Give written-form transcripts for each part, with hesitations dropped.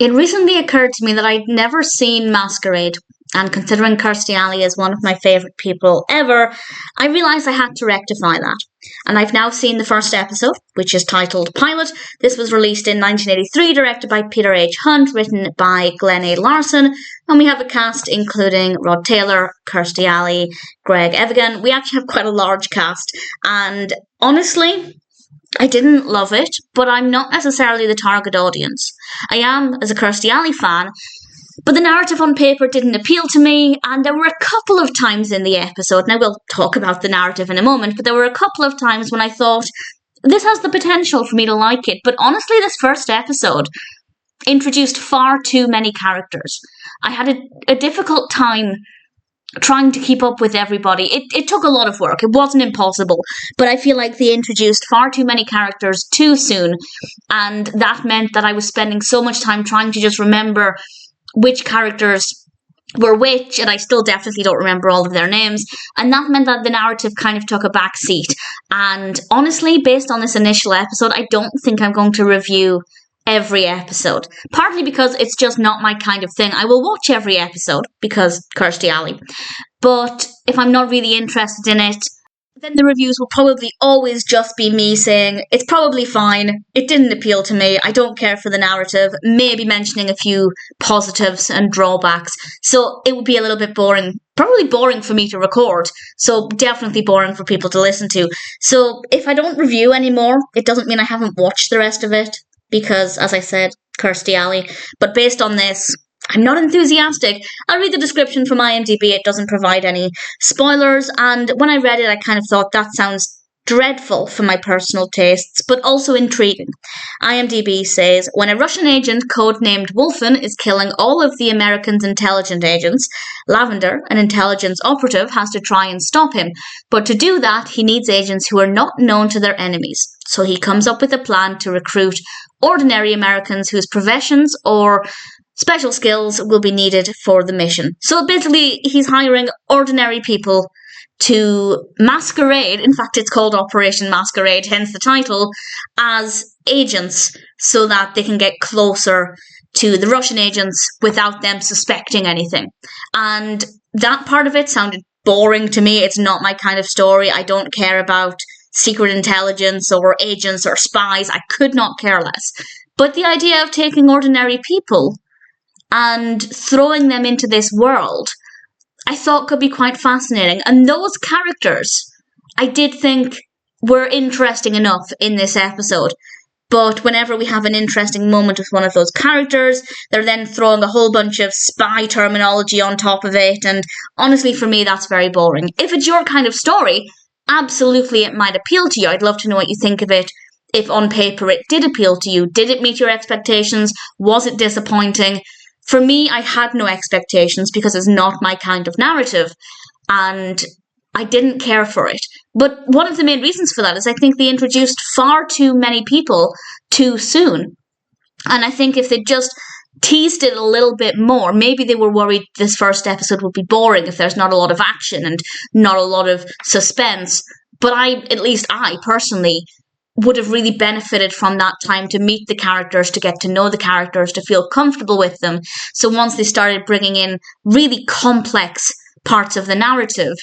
It recently occurred to me that I'd never seen Masquerade, and considering Kirstie is one of my favourite people ever, I realised I had to rectify that. And I've now seen the first episode, which is titled Pilot. This was released in 1983, directed by Peter H. Hunt, written by Glenn A. Larson, and we have a cast including Rod Taylor, Kirstie, Greg Evigan. We actually have quite a large cast, and honestly, I didn't love it, but I'm not necessarily the target audience. I am, as a Kirstie fan, but the narrative on paper didn't appeal to me, and there were a couple of times in the episode, now we'll talk about the narrative in a moment, but there were a couple of times when I thought, this has the potential for me to like it, but honestly this first episode introduced far too many characters. I had a difficult time trying to keep up with everybody. It took a lot of work. It wasn't impossible, but I feel like they introduced far too many characters too soon, and that meant that I was spending so much time trying to just remember which characters were which, and I still definitely don't remember all of their names, and that meant that the narrative kind of took a back seat. And honestly, based on this initial episode, I don't think I'm going to review every episode, partly because it's just not my kind of thing. I will watch every episode because Kirstie, but if I'm not really interested in it, then the reviews will probably always just be me saying, it's probably fine, it didn't appeal to me, I don't care for the narrative, maybe mentioning a few positives and drawbacks. So it would be a little bit boring, probably boring for me to record, so definitely boring for people to listen to. So if I don't review anymore, it doesn't mean I haven't watched the rest of it, because, as I said, Kirstie, but based on this, I'm not enthusiastic. I'll read the description from IMDb. It doesn't provide any spoilers, and when I read it, I kind of thought that sounds dreadful for my personal tastes, but also intriguing. IMDb says, when a Russian agent codenamed Wolfen is killing all of the Americans' intelligence agents, Lavender, an intelligence operative, has to try and stop him. But to do that, he needs agents who are not known to their enemies. So he comes up with a plan to recruit ordinary Americans whose professions or special skills will be needed for the mission. So basically, he's hiring ordinary people to masquerade, in fact it's called Operation Masquerade, hence the title, as agents so that they can get closer to the Russian agents without them suspecting anything. And that part of it sounded boring to me. It's not my kind of story. I don't care about secret intelligence or agents or spies. I could not care less. But the idea of taking ordinary people and throwing them into this world, I thought could be quite fascinating. And those characters, I did think were interesting enough in this episode. But whenever we have an interesting moment with one of those characters, they're then throwing a whole bunch of spy terminology on top of it. And honestly, for me, that's very boring. If it's your kind of story, absolutely it might appeal to you. I'd love to know what you think of it. If on paper it did appeal to you, did it meet your expectations? Was it disappointing? For me, I had no expectations because it's not my kind of narrative, and I didn't care for it. But one of the main reasons for that is I think they introduced far too many people too soon. And I think if they just teased it a little bit more, maybe they were worried this first episode would be boring if there's not a lot of action and not a lot of suspense. But at least I personally would have really benefited from that time to meet the characters, to get to know the characters, to feel comfortable with them. So once they started bringing in really complex parts of the narrative,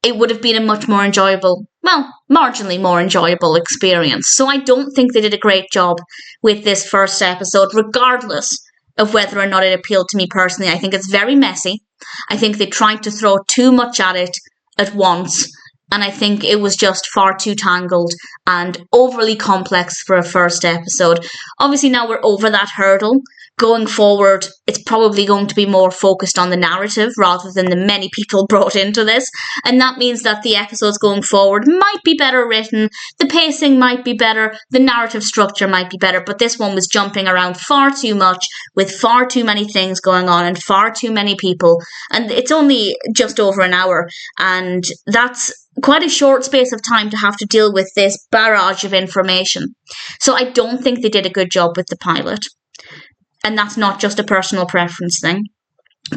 it would have been a much more enjoyable, well, marginally more enjoyable experience. So I don't think they did a great job with this first episode, regardless of whether or not it appealed to me personally. I think it's very messy. I think they tried to throw too much at it at once. And I think it was just far too tangled and overly complex for a first episode. Obviously, now we're over that hurdle. Going forward, it's probably going to be more focused on the narrative rather than the many people brought into this. And that means that the episodes going forward might be better written, the pacing might be better, the narrative structure might be better. But this one was jumping around far too much with far too many things going on and far too many people. And it's only just over an hour. And that's quite a short space of time to have to deal with this barrage of information. So I don't think they did a good job with the pilot. And that's not just a personal preference thing.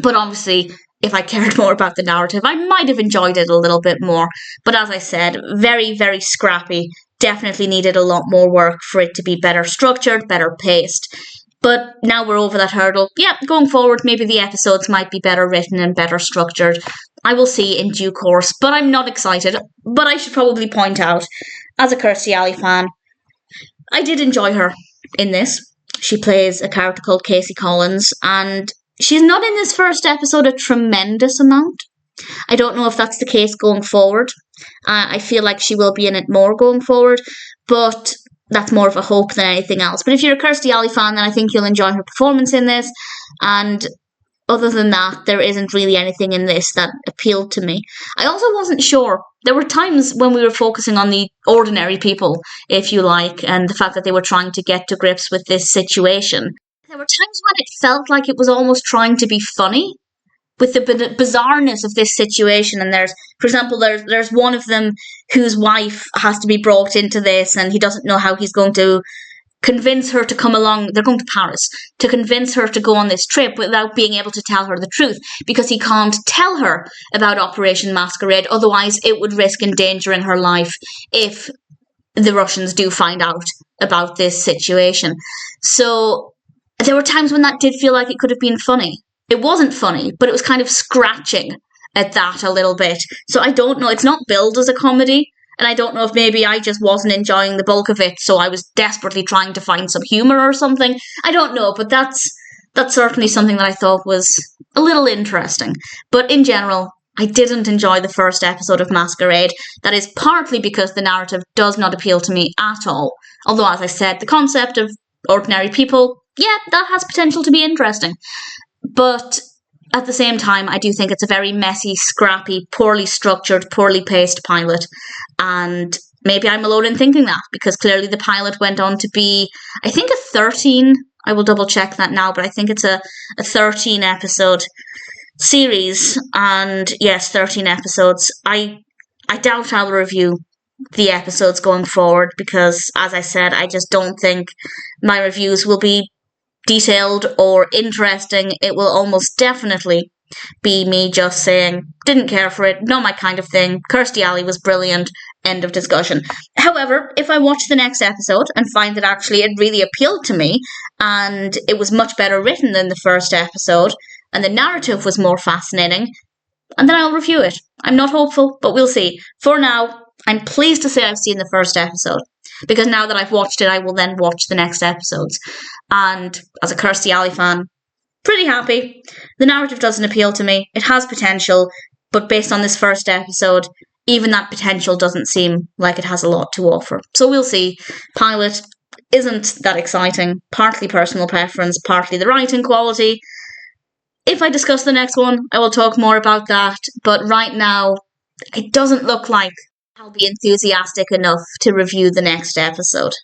But obviously, if I cared more about the narrative, I might have enjoyed it a little bit more. But as I said, very, very scrappy. Definitely needed a lot more work for it to be better structured, better paced. But now we're over that hurdle. Yeah, going forward, maybe the episodes might be better written and better structured. I will see in due course, but I'm not excited. But I should probably point out, as a Kirstie Alley fan, I did enjoy her in this. She plays a character called Casey Collins, and she's not in this first episode a tremendous amount. I don't know if that's the case going forward. I feel like she will be in it more going forward, but that's more of a hope than anything else. But if you're a Kirstie Alley fan, then I think you'll enjoy her performance in this. And other than that, there isn't really anything in this that appealed to me. I also wasn't sure. There were times when we were focusing on the ordinary people, if you like, and the fact that they were trying to get to grips with this situation. There were times when it felt like it was almost trying to be funny with the bizarreness of this situation. And for example, there's one of them whose wife has to be brought into this, and he doesn't know how he's going to convince her to come along. They're going to Paris to convince her to go on this trip without being able to tell her the truth, because he can't tell her about Operation Masquerade. Otherwise, it would risk endangering her life if the Russians do find out about this situation. So there were times when that did feel like it could have been funny. It wasn't funny, but it was kind of scratching at that a little bit. So I don't know. It's not billed as a comedy. And I don't know if maybe I just wasn't enjoying the bulk of it, so I was desperately trying to find some humour or something. I don't know, but that's certainly something that I thought was a little interesting. But in general, I didn't enjoy the first episode of Masquerade. That is partly because the narrative does not appeal to me at all. Although, as I said, the concept of ordinary people, yeah, that has potential to be interesting. But at the same time, I do think it's a very messy, scrappy, poorly structured, poorly paced pilot. And maybe I'm alone in thinking that, because clearly the pilot went on to be, I think, a 13, I will double check that now, but I think it's a 13 episode series. And yes, 13 episodes. I doubt I'll review the episodes going forward, because, as I said, I just don't think my reviews will be detailed or interesting. It will almost definitely be me just saying, didn't care for it, not my kind of thing, Kirstie Alley was brilliant, end of discussion. However, if I watch the next episode and find that actually it really appealed to me, and it was much better written than the first episode, and the narrative was more fascinating, and then I'll review it. I'm not hopeful, but we'll see. For now, I'm pleased to say I've seen the first episode, because now that I've watched it, I will then watch the next episodes. And as a Kirstie Alley fan, pretty happy. The narrative doesn't appeal to me. It has potential, but based on this first episode, even that potential doesn't seem like it has a lot to offer. So we'll see. Pilot isn't that exciting. Partly personal preference, partly the writing quality. If I discuss the next one, I will talk more about that. But right now, it doesn't look like I'll be enthusiastic enough to review the next episode.